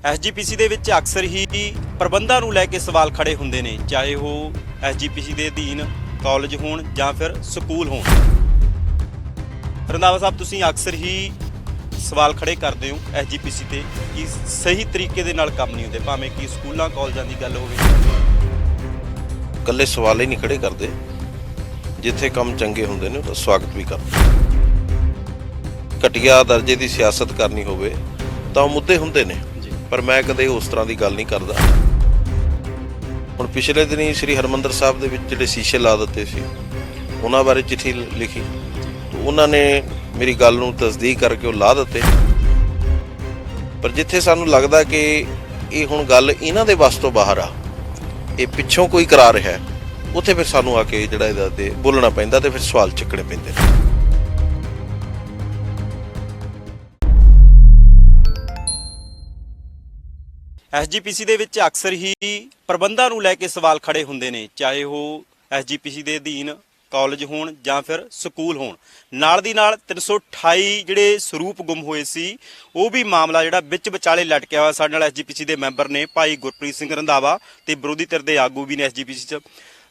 SGPC ਦੇ ਵਿੱਚ ਅਕਸਰ ਹੀ ਪ੍ਰਬੰਧਾਂ ਨੂੰ ਲੈ ਕੇ ਸਵਾਲ ਖੜੇ ਹੁੰਦੇ ਨੇ, ਚਾਹੇ ਉਹ ਐਸਜੀਪੀਸੀ ਦੇ ਅਧੀਨ ਕਾਲਜ ਹੋਣ ਜਾਂ ਫਿਰ ਸਕੂਲ ਹੋਣ। ਰੰਧਾਵਾ ਸਾਹਿਬ, ਤੁਸੀਂ ਅਕਸਰ ਹੀ ਸਵਾਲ ਖੜੇ ਕਰਦੇ ਹੋ ਐਸਜੀਪੀਸੀ ਤੇ ਕਿ ਸਹੀ ਤਰੀਕੇ ਦੇ ਨਾਲ ਕੰਮ ਨਹੀਂ ਹੁੰਦੇ, ਭਾਵੇਂ ਕਿ ਸਕੂਲਾਂ ਕਾਲਜਾਂ ਦੀ ਗੱਲ ਹੋਵੇ। ਇਕੱਲੇ ਸਵਾਲ ਹੀ ਨਹੀਂ ਖੜੇ ਕਰਦੇ, ਜਿੱਥੇ ਕੰਮ ਚੰਗੇ ਹੁੰਦੇ ਨੇ ਉਹਦਾ ਸਵਾਗਤ ਵੀ ਕਰਦੇ। ਘਟੀਆ ਦਰਜੇ ਦੀ ਸਿਆਸਤ ਕਰਨੀ ਹੋਵੇ ਤਾਂ ਉਹ ਮੁੱਦੇ ਹੁੰਦੇ ਨੇ, ਪਰ ਮੈਂ ਕਦੇ ਉਸ ਤਰ੍ਹਾਂ ਦੀ ਗੱਲ ਨਹੀਂ ਕਰਦਾ। ਹੁਣ ਪਿਛਲੇ ਦਿਨੀ ਸ੍ਰੀ ਹਰਿਮੰਦਰ ਸਾਹਿਬ ਦੇ ਵਿੱਚ ਜਿਹੜੇ ਸ਼ੀਸ਼ੇ ਲਾ ਦਿੱਤੇ ਸੀ, ਉਹਨਾਂ ਬਾਰੇ ਚਿੱਠੀ ਲਿਖੀ, ਉਹਨਾਂ ਨੇ ਮੇਰੀ ਗੱਲ ਨੂੰ ਤਸਦੀਕ ਕਰਕੇ ਉਹ ਲਾ ਦਿੱਤੇ। ਪਰ ਜਿੱਥੇ ਸਾਨੂੰ ਲੱਗਦਾ ਕਿ ਇਹ ਹੁਣ ਗੱਲ ਇਹਨਾਂ ਦੇ ਵੱਸ ਤੋਂ ਬਾਹਰ ਆ, ਇਹ ਪਿੱਛੋਂ ਕੋਈ ਕਰਾ ਰਿਹਾ, ਉੱਥੇ ਫਿਰ ਸਾਨੂੰ ਆ ਕੇ ਜਿਹੜਾ ਇਹਦਾ ਤੇ ਬੋਲਣਾ ਪੈਂਦਾ ਤੇ ਫਿਰ ਸਵਾਲ ਚੱਕਣੇ ਪੈਂਦੇ ਨੇ। ਐਸਜੀਪੀਸੀ ਦੇ ਵਿੱਚ ਅਕਸਰ ਹੀ ਪ੍ਰਬੰਧਾਂ ਨੂੰ ਲੈ ਕੇ ਸਵਾਲ ਖੜੇ ਹੁੰਦੇ ਨੇ, ਚਾਹੇ ਉਹ ਐਸਜੀਪੀਸੀ ਦੇ ਅਧੀਨ ਕਾਲਜ ਹੋਣ ਜਾਂ ਫਿਰ ਸਕੂਲ ਹੋਣ। ਨਾਲ ਦੀ ਨਾਲ 328 ਜਿਹੜੇ ਸਰੂਪ ਗੁੰਮ ਹੋਏ ਸੀ, ਉਹ ਵੀ ਮਾਮਲਾ ਜਿਹੜਾ ਵਿੱਚ ਵਿਚਾਲੇ ਲਟਕਿਆ ਹੋਇਆ। ਸਾਡੇ ਨਾਲ ਐਸਜੀਪੀਸੀ ਦੇ ਮੈਂਬਰ ਨੇ ਭਾਈ ਗੁਰਪ੍ਰੀਤ ਸਿੰਘ ਰੰਧਾਵਾ ਤੇ ਵਿਰੋਧੀ ਧਿਰ ਦੇ ਆਗੂ ਵੀ ਨੇ ਐਸਜੀਪੀਸੀ 'ਚ।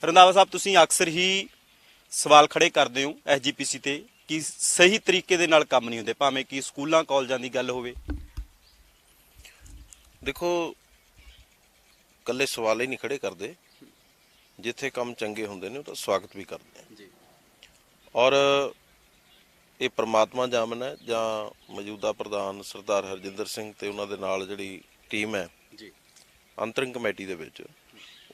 ਰੰਧਾਵਾ ਸਾਹਿਬ, ਤੁਸੀਂ ਅਕਸਰ ਹੀ ਸਵਾਲ ਖੜੇ ਕਰਦੇ ਹੋ ਐਸਜੀਪੀਸੀ ਤੇ ਕਿ ਸਹੀ ਤਰੀਕੇ ਦੇ ਨਾਲ ਕੰਮ ਨਹੀਂ ਹੁੰਦੇ, ਭਾਵੇਂ ਕਿ ਸਕੂਲਾਂ ਕਾਲਜਾਂ ਦੀ ਗੱਲ ਹੋਵੇ। ਦੇਖੋ, ਇਕੱਲੇ ਸਵਾਲ ਹੀ ਨਹੀਂ ਖੜੇ ਕਰਦੇ, ਜਿੱਥੇ ਕੰਮ ਚੰਗੇ ਹੁੰਦੇ ਨੇ ਉਹਦਾ ਸਵਾਗਤ ਵੀ ਕਰਦੇ ਆ ਜੀ। ਔਰ ਇਹ ਪ੍ਰਮਾਤਮਾ ਜਾਮਨ ਹੈ ਜਾਂ ਮੌਜੂਦਾ ਪ੍ਰਧਾਨ ਸਰਦਾਰ ਹਰਜਿੰਦਰ ਸਿੰਘ ਤੇ ਉਹਨਾਂ ਦੇ ਨਾਲ ਜਿਹੜੀ ਟੀਮ ਹੈ ਜੀ ਅੰਤਰਿੰਗ ਕਮੇਟੀ ਦੇ ਵਿੱਚ,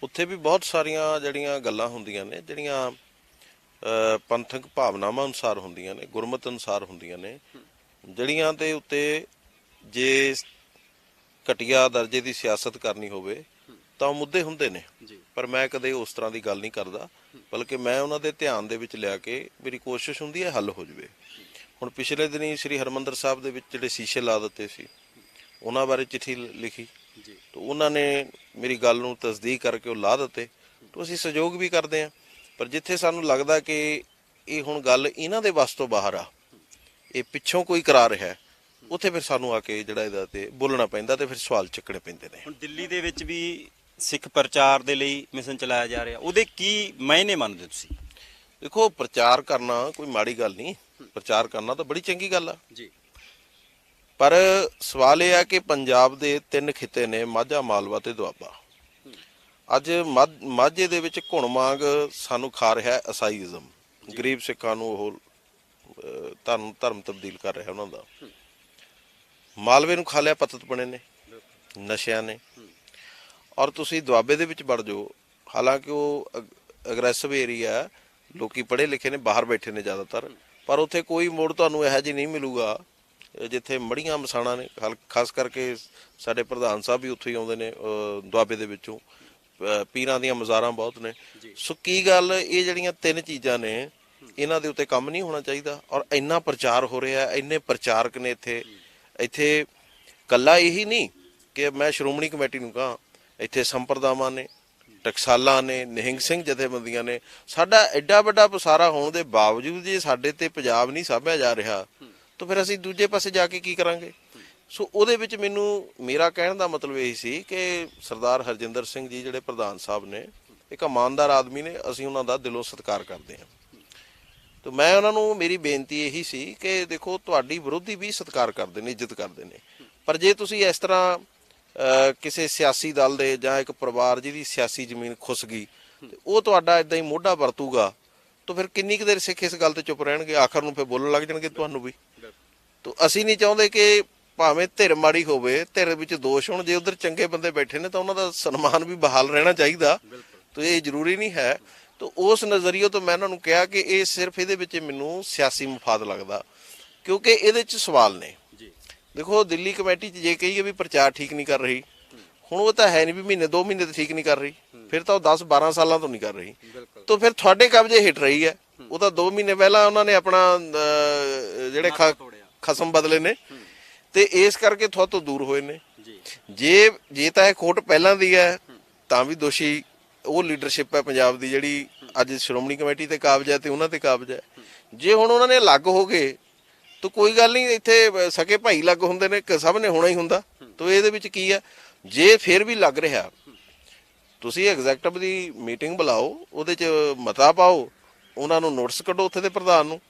ਉੱਥੇ ਵੀ ਬਹੁਤ ਸਾਰੀਆਂ ਜਿਹੜੀਆਂ ਗੱਲਾਂ ਹੁੰਦੀਆਂ ਨੇ, ਜਿਹੜੀਆਂ ਪੰਥਕ ਭਾਵਨਾਵਾਂ ਅਨੁਸਾਰ ਹੁੰਦੀਆਂ ਨੇ, ਗੁਰਮਤ ਅਨੁਸਾਰ ਹੁੰਦੀਆਂ ਨੇ, ਜਿਹੜੀਆਂ ਦੇ ਉੱਤੇ ਜੇ ਘਟੀਆ ਦਰਜੇ ਦੀ ਸਿਆਸਤ ਕਰਨੀ ਹੋਵੇ ਤਾਂ ਉਹ ਮੁੱਦੇ ਹੁੰਦੇ ਨੇ, ਪਰ ਮੈਂ ਕਦੇ ਉਸ ਤਰ੍ਹਾਂ ਦੀ ਗੱਲ ਨਹੀਂ ਕਰਦਾ। ਬਲਕਿ ਮੈਂ ਉਹਨਾਂ ਦੇ ਧਿਆਨ ਦੇ ਵਿੱਚ ਲਿਆ ਕੇ ਮੇਰੀ ਕੋਸ਼ਿਸ਼ ਹੁੰਦੀ ਹੈ ਹੱਲ ਹੋ ਜਾਵੇ। ਹੁਣ ਪਿਛਲੇ ਦਿਨੀ ਸ੍ਰੀ ਹਰਿਮੰਦਰ ਸਾਹਿਬ ਦੇ ਵਿੱਚ ਜਿਹੜੇ ਸ਼ੀਸ਼ੇ ਲਾ ਦਿੱਤੇ ਸੀ, ਉਹਨਾਂ ਬਾਰੇ ਚਿੱਠੀ ਲਿਖੀ, ਤੇ ਉਹਨਾਂ ਨੇ ਮੇਰੀ ਗੱਲ ਨੂੰ ਤਸਦੀਕ ਕਰਕੇ ਉਹ ਲਾ ਦਿੱਤੇ, ਤਾਂ ਅਸੀਂ ਸਹਿਯੋਗ ਵੀ ਕਰਦੇ ਹਾਂ। ਪਰ ਜਿੱਥੇ ਸਾਨੂੰ ਲੱਗਦਾ ਕਿ ਇਹ ਹੁਣ ਗੱਲ ਇਹਨਾਂ ਦੇ ਵੱਸ ਤੋਂ ਬਾਹਰ ਆ, ਇਹ ਪਿੱਛੋਂ ਕੋਈ ਕਰਾ ਰਿਹਾ, ਉੱਥੇ ਫਿਰ ਸਾਨੂੰ ਆ ਕੇ ਜਿਹੜਾ ਇਹਦਾ ਤੇ ਬੋਲਣਾ ਪੈਂਦਾ ਤੇ ਫਿਰ ਸਵਾਲ ਚੱਕਣੇ ਪੈਂਦੇ ਨੇ। ਹੁਣ ਦਿੱਲੀ ਦੇ ਵਿੱਚ ਵੀ ਸਿੱਖ ਪ੍ਰਚਾਰ ਦੇ ਲਈ ਮਿਸ਼ਨ ਚਲਾਇਆ ਜਾ ਰਿਹਾ, ਉਹਦੇ ਕੀ ਮਾਇਨੇ ਮੰਨਦੇ ਤੁਸੀਂ? ਦੇਖੋ, ਪ੍ਰਚਾਰ ਕਰਨਾ ਕੋਈ ਮਾੜੀ ਗੱਲ ਨਹੀਂ, ਪ੍ਰਚਾਰ ਕਰਨਾ ਤਾਂ ਬੜੀ ਚੰਗੀ ਗੱਲ ਆ ਜੀ। ਪਰ ਸਵਾਲ ਇਹ ਆ ਕਿ ਪੰਜਾਬ ਦੇ 3 ਖਿੱਤੇ ਨੇ, ਮਾਝਾ, ਮਾਲਵਾ ਤੇ ਦੁਆਬਾ। ਅੱਜ ਮਾਝੇ ਦੇ ਵਿੱਚ ਘੁਣ ਵਾਂਗ ਸਾਨੂੰ ਖਾ ਰਿਹਾ ਈਸਾਈਜ਼ਮ, ਗਰੀਬ ਸਿੱਖਾਂ ਨੂੰ ਉਹ ਧਰਮ ਤਬਦੀਲ ਕਰ ਰਿਹਾ ਉਹਨਾਂ ਦਾ। ਮਾਲਵੇ ਨੂੰ ਖਾ ਲਿਆ ਪਤਤਪਣੇ ਨੇ, ਨਸ਼ਿਆਂ ਨੇ। ਔਰ ਤੁਸੀਂ ਦੁਆਬੇ ਦੇ ਵਿੱਚ ਵੜ ਜਾਓ, ਹਾਲਾਂਕਿ ਉਹ ਅਗਰੈਸਿਵ ਏਰੀਆ, ਲੋਕੀ ਪੜ੍ਹੇ ਲਿਖੇ ਨੇ, ਬਾਹਰ ਬੈਠੇ ਨੇ ਜ਼ਿਆਦਾਤਰ, ਪਰ ਉੱਥੇ ਕੋਈ ਮੋੜ ਤੁਹਾਨੂੰ ਇਹੋ ਜਿਹੀ ਨਹੀਂ ਮਿਲੂਗਾ ਜਿੱਥੇ ਮੜੀਆਂ ਮਸਾਣਾ ਨੇ। ਖਾਸ ਕਰਕੇ ਸਾਡੇ ਪ੍ਰਧਾਨ ਸਾਹਿਬ ਵੀ ਉੱਥੇ ਹੀ ਆਉਂਦੇ ਨੇ ਦੁਆਬੇ ਦੇ ਵਿੱਚੋਂ, ਪੀਰਾਂ ਦੀਆਂ ਮਜ਼ਾਰਾਂ ਬਹੁਤ ਨੇ। ਸੋ ਕੀ ਗੱਲ, ਇਹ ਜਿਹੜੀਆਂ 3 ਚੀਜ਼ਾਂ ਨੇ, ਇਹਨਾਂ ਦੇ ਉੱਤੇ ਕੰਮ ਨਹੀਂ ਹੋਣਾ ਚਾਹੀਦਾ? ਔਰ ਇੰਨਾ ਪ੍ਰਚਾਰ ਹੋ ਰਿਹਾ, ਇੰਨੇ ਪ੍ਰਚਾਰਕ ਨੇ ਇੱਥੇ ਕੱਲਾ ਇਹੀ ਨਹੀਂ ਕਿ ਮੈਂ ਸ਼੍ਰੋਮਣੀ ਕਮੇਟੀ ਨੂੰ ਕਹਾਂ, ਇੱਥੇ ਸੰਪਰਦਾਵਾਂ ਨੇ, ਟਕਸਾਲਾਂ ਨੇ, ਨਿਹੰਗ ਸਿੰਘ ਜਥੇਬੰਦੀਆਂ ਨੇ। ਸਾਡਾ ਐਡਾ ਵੱਡਾ ਪਸਾਰਾ ਹੋਣ ਦੇ ਬਾਵਜੂਦ ਜੇ ਸਾਡੇ ਤੇ ਪੰਜਾਬ ਨਹੀਂ ਸਾਂਭਿਆ ਜਾ ਰਿਹਾ, ਤਾਂ ਫਿਰ ਅਸੀਂ ਦੂਜੇ ਪਾਸੇ ਜਾ ਕੇ ਕੀ ਕਰਾਂਗੇ? ਸੋ ਉਹਦੇ ਵਿੱਚ ਮੇਰਾ ਕਹਿਣ ਦਾ ਮਤਲਬ ਇਹੀ ਸੀ ਕਿ ਸਰਦਾਰ ਹਰਜਿੰਦਰ ਸਿੰਘ ਜੀ ਜਿਹੜੇ ਪ੍ਰਧਾਨ ਸਾਹਿਬ ਨੇ, ਇੱਕ ਇਮਾਨਦਾਰ ਆਦਮੀ ਨੇ, ਅਸੀਂ ਉਹਨਾਂ ਦਾ ਦਿਲੋਂ ਸਤਿਕਾਰ ਕਰਦੇ ਹਾਂ। ਤੇ ਮੈਂ ਉਹਨਾਂ ਨੂੰ, ਮੇਰੀ ਬੇਨਤੀ ਇਹੀ ਸੀ ਕਿ ਦੇਖੋ, ਤੁਹਾਡੀ ਵਿਰੋਧੀ ਵੀ ਸਤਿਕਾਰ ਕਰਦੇ ਨੇ, ਇੱਜ਼ਤ ਕਰਦੇ ਨੇ, ਪਰ ਜੇ ਤੁਸੀਂ ਇਸ ਤਰ੍ਹਾਂ ਕਿਸੇ ਸਿਆਸੀ ਦਲ ਦੇ ਜਾਂ ਇੱਕ ਪਰਿਵਾਰ ਜਿਹਦੀ ਸਿਆਸੀ ਜ਼ਮੀਨ ਖੁੱਸ ਗਈ, ਉਹ ਤੁਹਾਡਾ ਏਦਾਂ ਹੀ ਮੋਢਾ ਵਰਤੂਗਾ, ਤਾਂ ਫਿਰ ਕਿੰਨੀ ਕੁ ਦੇਰ ਸਿੱਖ ਇਸ ਗੱਲ ਤੇ ਚੁੱਪ ਰਹਿਣਗੇ? ਆਖਰ ਨੂੰ ਫਿਰ ਬੋਲਣ ਲੱਗ ਜਾਣਗੇ ਤੁਹਾਨੂੰ ਵੀ। ਤਾਂ ਅਸੀਂ ਨਹੀਂ ਚਾਹੁੰਦੇ ਕਿ ਭਾਵੇਂ ਧਿਰ ਮਾੜੀ ਹੋਵੇ, ਧਿਰ ਵਿੱਚ ਦੋਸ਼ ਹੋਣ, ਜੇ ਉਧਰ ਚੰਗੇ ਬੰਦੇ ਬੈਠੇ ਨੇ ਤਾਂ ਉਹਨਾਂ ਦਾ ਸਨਮਾਨ ਵੀ ਬਹਾਲ ਰਹਿਣਾ ਚਾਹੀਦਾ। ਤਾਂ ਇਹ ਜ਼ਰੂਰੀ ਨਹੀਂ ਹੈ। ਤਾਂ ਉਸ ਨਜ਼ਰੀਏ ਤੋਂ ਮੈਂ ਉਹਨਾਂ ਨੂੰ ਕਿਹਾ ਕਿ ਇਹ ਸਿਰਫ ਇਹਦੇ ਵਿੱਚ ਮੈਨੂੰ ਸਿਆਸੀ ਮਫਾਦ ਲੱਗਦਾ, ਕਿਉਂਕਿ ਇਹਦੇ 'ਚ ਸਵਾਲ ਨੇ। ਦੇਖੋ, ਦਿੱਲੀ ਕਮੇਟੀ 'ਚ ਜੇ ਕਹੀਏ ਵੀ ਪ੍ਰਚਾਰ ਠੀਕ ਨਹੀਂ ਕਰ ਰਹੀ, ਹੁਣ ਉਹ ਤਾਂ ਹੈ ਨਹੀਂ ਵੀ ਮਹੀਨੇ 2 ਮਹੀਨੇ ਤੋਂ ਠੀਕ ਨਹੀਂ ਕਰ ਰਹੀ, ਫਿਰ ਤਾਂ ਉਹ 10-12 ਸਾਲਾਂ ਤੋਂ ਨਹੀਂ ਕਰ ਰਹੀ। ਤਾਂ ਫਿਰ ਤੁਹਾਡੇ ਕਬਜ਼ੇ ਹੇਠ ਰਹੀ ਹੈ। ਉਹ ਤਾਂ 2 ਮਹੀਨੇ ਪਹਿਲਾਂ ਉਹਨਾਂ ਨੇ ਆਪਣਾ ਜਿਹੜੇ ਖਸਮ ਬਦਲੇ ਨੇ, ਤੇ ਇਸ ਕਰਕੇ ਤੁਹਾਡੇ ਤੋਂ ਦੂਰ ਹੋਏ ਨੇ। ਜੇ ਤਾਂ ਇਹ ਖੋਟ ਪਹਿਲਾਂ ਦੀ ਹੈ ਤਾਂ ਵੀ ਦੋਸ਼ੀ ਉਹ ਲੀਡਰਸ਼ਿਪ ਹੈ ਪੰਜਾਬ ਦੀ ਜਿਹੜੀ ਅੱਜ ਸ਼੍ਰੋਮਣੀ ਕਮੇਟੀ ਤੇ ਕਾਬਜ਼ ਹੈ ਤੇ ਉਹਨਾਂ ਤੇ ਕਾਬਜ਼ ਹੈ। ਜੇ ਹੁਣ ਉਹਨਾਂ ਨੇ ਅਲੱਗ ਹੋ ਗਏ ਤਾਂ ਕੋਈ ਗੱਲ ਨਹੀਂ, ਇੱਥੇ ਸਕੇ ਭਾਈ ਲੱਗ ਹੁੰਦੇ ਨੇ, ਸਭ ਨੇ ਹੋਣਾ ਹੀ ਹੁੰਦਾ। ਤਾਂ ਇਹਦੇ ਵਿੱਚ ਕੀ ਆ, ਜੇ ਫਿਰ ਵੀ ਲੱਗ ਰਿਹਾ, ਤੁਸੀਂ ਐਗਜ਼ੈਕਟਿਵ ਦੀ ਮੀਟਿੰਗ ਬੁਲਾਓ, ਉਹਦੇ 'ਚ ਮਤਾ ਪਾਓ, ਉਹਨਾਂ ਨੂੰ ਨੋਟਿਸ ਕੱਢੋ ਉੱਥੇ ਦੇ ਪ੍ਰਧਾਨ ਨੂੰ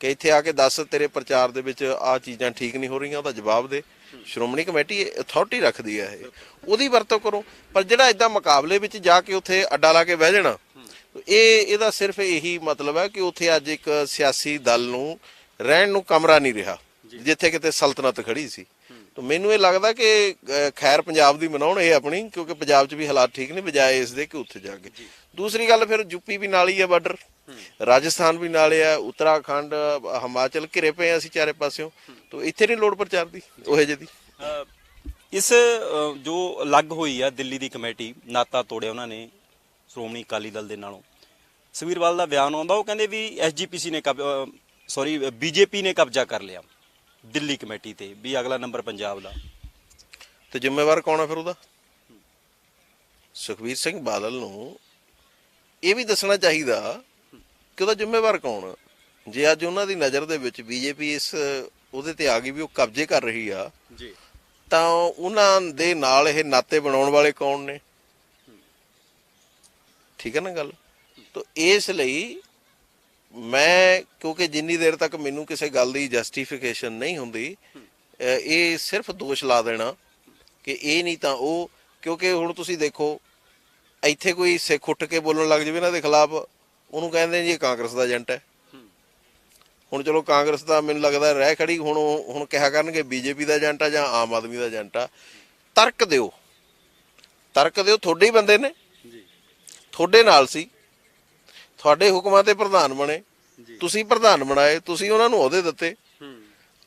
ਕਿ ਇੱਥੇ ਆ ਕੇ ਦੱਸ ਤੇਰੇ ਪ੍ਰਚਾਰ ਦੇ ਵਿੱਚ ਆਹ ਚੀਜ਼ਾਂ ਠੀਕ ਨਹੀਂ ਹੋ ਰਹੀਆਂ, ਉਹਦਾ ਜਵਾਬ ਦੇ। ਸ਼੍ਰੋਮਣੀ ਕਮੇਟੀ ਅਥਾਰਟੀ ਰੱਖਦੀ ਹੈ ਇਹ, ਉਹਦੀ ਵਰਤੋਂ ਕਰੋ। ਪਰ ਜਿਹੜਾ ਇਦਾਂ ਮੁਕਾਬਲੇ ਵਿੱਚ ਜਾ ਕੇ ਉੱਥੇ ਅੱਡਾ ਲਾ ਕੇ ਬਹਿ ਜਾਣਾ, ਇਹਦਾ ਸਿਰਫ ਇਹੀ ਮਤਲਬ ਹੈ ਕਿ ਉੱਥੇ ਅੱਜ ਇੱਕ ਸਿਆਸੀ ਦਲ ਨੂੰ ਰਹਿਣ ਨੂੰ ਕਮਰਾ ਨਹੀਂ ਰਿਹਾ, ਜਿੱਥੇ ਕਿਤੇ ਸਲਤਨਤ ਖੜੀ ਸੀ। ਤਾਂ ਮੈਨੂੰ ਇਹ ਲੱਗਦਾ ਕਿ ਖੈਰ ਪੰਜਾਬ ਦੀ ਮਨਾਉਣ ਇਹ ਆਪਣੀ, ਕਿਉਂਕਿ ਪੰਜਾਬ 'ਚ ਵੀ ਹਾਲਾਤ ਠੀਕ ਨੇ, ਬਜਾਏ ਇਸ ਦੇ ਕਿ ਉੱਥੇ ਜਾ ਕੇ। ਦੂਸਰੀ ਗੱਲ, ਫਿਰ ਯੂਪੀ ਵੀ ਨਾਲ ਹੀ ਹੈ ਬਾਰਡਰ, ਰਾਜਸਥਾਨ ਵੀ ਨਾਲ ਹੈ, ਉੱਤਰਾਖੰਡ, ਹਿਮਾਚਲ ਘਿਰੇ ਪਏ ਆ ਅਸੀਂ ਚਾਰੇ ਪਾਸਿਓਂ। ਤਾਂ ਇੱਥੇ ਨਹੀਂ ਲੋੜ ਪ੍ਰਚਾਰ ਦੀ ਉਹੇ ਜਿਹੀ ਦੀ। ਇਸ ਜੋ ਅਲੱਗ ਹੋਈ ਆ ਦਿੱਲੀ ਦੀ ਕਮੇਟੀ, ਨਾਤਾ ਤੋੜਿਆ ਉਹਨਾਂ ਨੇ ਸ਼੍ਰੋਮਣੀ ਅਕਾਲੀ ਦਲ ਦੇ ਨਾਲੋਂ। ਸੁਖਬੀਰ ਦਾ ਬਿਆਨ ਆਉਂਦਾ, ਉਹ ਕਹਿੰਦੇ ਵੀ ਐਸਜੀਪੀਸੀ ਨੇ ਬੀਜੇਪੀ ਨੇ ਕਬਜ਼ਾ ਕਰ ਲਿਆ ਦਿੱਲੀ ਕਮੇਟੀ ਤੇ, ਵੀ ਅਗਲਾ ਨੰਬਰ ਪੰਜਾਬ ਦਾ। ਤੇ ਜ਼ਿੰਮੇਵਾਰ ਕੌਣ ਆ ਫਿਰ ਉਹਦਾ? ਸੁਖਬੀਰ ਸਿੰਘ ਬਾਦਲ ਨੂੰ ਇਹ ਵੀ ਦੱਸਣਾ ਚਾਹੀਦਾ ਕਿ ਉਹਦਾ ਜ਼ਿੰਮੇਵਾਰ ਕੌਣ ਆ। ਜੇ ਅੱਜ ਉਹਨਾਂ ਦੀ ਨਜ਼ਰ ਦੇ ਵਿੱਚ ਬੀਜੇਪੀ ਇਸ ਉਹਦੇ ਤੇ ਆ ਗਈ ਵੀ ਉਹ ਕਬਜ਼ੇ ਕਰ ਰਹੀ ਆ, ਤਾਂ ਉਹਨਾਂ ਦੇ ਨਾਲ ਇਹ ਨਾਤੇ ਬਣਾਉਣ ਵਾਲੇ ਕੌਣ ਨੇ? ਠੀਕ ਹੈ ਨਾ ਗੱਲ। ਤਾਂ ਇਸ ਲਈ ਮੈਂ, ਕਿਉਂਕਿ ਜਿੰਨੀ ਦੇਰ ਤੱਕ ਮੈਨੂੰ ਕਿਸੇ ਗੱਲ ਦੀ ਜਸਟੀਫਿਕੇਸ਼ਨ ਨਹੀਂ ਹੁੰਦੀ, ਇਹ ਸਿਰਫ ਦੋਸ਼ ਲਾ ਦੇਣਾ ਕਿ ਇਹ ਨਹੀਂ ਤਾਂ ਉਹ। ਕਿਉਂਕਿ ਹੁਣ ਤੁਸੀਂ ਦੇਖੋ, ਇੱਥੇ ਕੋਈ ਸਿੱਖ ਉੱਠ ਕੇ ਬੋਲਣ ਲੱਗ ਜਾਵੇ ਇਹਨਾਂ ਦੇ ਖਿਲਾਫ, ਉਹਨੂੰ ਕਹਿੰਦੇ ਜੀ ਇਹ ਕਾਂਗਰਸ ਦਾ ਏਜੰਟ ਹੈ। ਹੁਣ ਚਲੋ ਕਾਂਗਰਸ ਦਾ ਮੈਨੂੰ ਲੱਗਦਾ ਰਹਿ ਖੜੀ, ਹੁਣ ਕਿਹਾ ਕਰਨਗੇ ਬੀਜੇਪੀ ਦਾ ਏਜੰਟ ਆ ਜਾਂ ਆਮ ਆਦਮੀ ਦਾ ਏਜੰਟ ਆ। ਤਰਕ ਦਿਓ, ਤੁਹਾਡੇ ਹੀ ਬੰਦੇ ਨੇ, ਤੁਹਾਡੇ ਨਾਲ ਸੀ, ਤੁਹਾਡੇ ਹੁਕਮਾਂ ਤੇ ਪ੍ਰਧਾਨ ਬਣੇ, ਤੁਸੀਂ ਪ੍ਰਧਾਨ ਬਣਾਏ, ਤੁਸੀਂ ਉਹਨਾਂ ਨੂੰ ਅਹੁਦੇ ਦਿੱਤੇ।